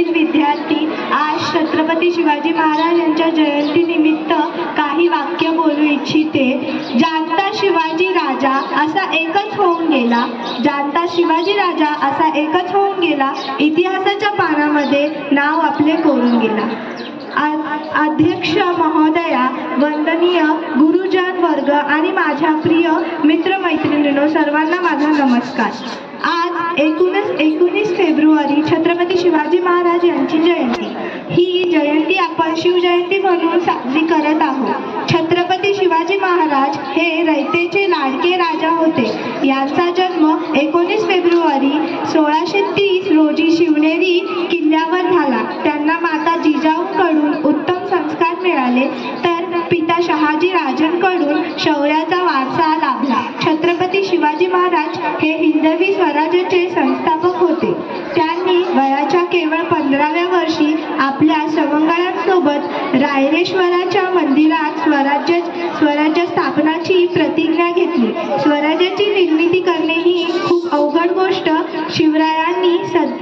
शाळेतील विद्यार्थी आज छत्रपती शिवाजी महाराज यांच्या जयंतीनिमित्त काही वाक्य बोलू इच्छिते। जाणता शिवाजी राजा असा एकच होऊन गेला, जाणता शिवाजी राजा असा एकच होऊन गेला, इतिहासाच्या पानामध्ये नाव आपले कोरून गेला। अध्यक्ष महोदया, वंदनीय गुरुजन वर्ग आणि माझ्या प्रिय मित्रमैत्रिणींनो, सर्वांना माझा नमस्कार। आज 19 फेब्रुवारी छत्रपती शिवाजी महाराज यांची जयंती। ही जयंती आपण शिवजयंती म्हणून साजरी करत आहोत। छत्रपती शिवाजी महाराज हे रयतेचे लाडके राजा होते। यांचा जन्म 19 फेब्रुवारी 1630 रोजी शिवनेरी किल्ल्यावर झाला। त्यांना माता जिजाऊकडून उत्तम संस्कार मिळाले, तर पिता शहाजी राजांकडून शौर्याचा वारसा लाभला। छत्रपती शिवाजी महाराज हे हिंदवी स्वराज्याचे संस्थापक होते। त्यांनी वयाच्या केवळ 15व्या वर्षी आपल्या सवंगड्यांसोबत रायरेश्वराच्या मंदिरात स्वराज्य स्थापनाची प्रतिज्ञा घेतली। स्वराज्याची निर्मिती करणे ही खूप अवघड गोष्ट शिवरायांनी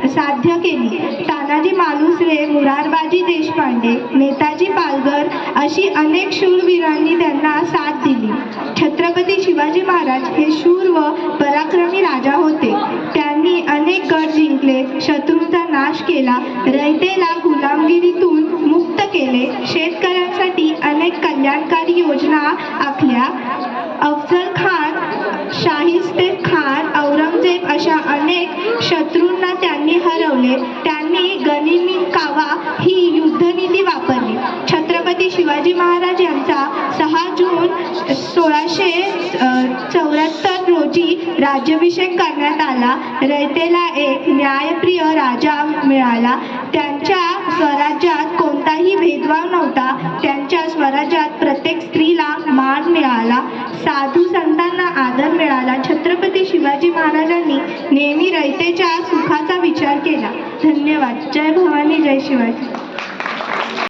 साध्य केली। तानाजी मालुसरे, मुरारबाजी देशपांडे, नेताजी पालघर अशी अनेक शूरवीरांनी त्यांना साथ दिली। छत्रपती शिवाजी महाराज हे शूर व पराक्रमी राजा होते। त्यांनी अनेक गड जिंकले, शत्रूंचा नाश केला, रयतेला गुलामगिरीतून मुक्त केले, शेतकऱ्यांसाठी अनेक कल्याणकारी योजना आखल्या। अफजल खान, शाहिस्ते खान, औरंगजेब अशा अनेक शत्रूंना त्यांनी हरवले। त्यांनी गनिमी कावा ही युद्धनीती वापरली। छत्रपती शिवाजी महाराज यांचा 6 जून 1674 रोजी राज्याभिषेक करण्यात आला। रयतेला एक न्यायप्रिय राजा मिळाला। त्यांच्या स्वराज्यात कोणताही भेदभाव नव्हता। त्यांच्या स्वराज्यात प्रत्येक स्त्रीला मान मिळाला, साधू संतांना आदर मिळाला। छत्रपती शिवाजी महाराजांनी नेहमी रयतेच्या सुखाचा विचार केला। धन्यवाद। जय भवानी, जय शिवाजी।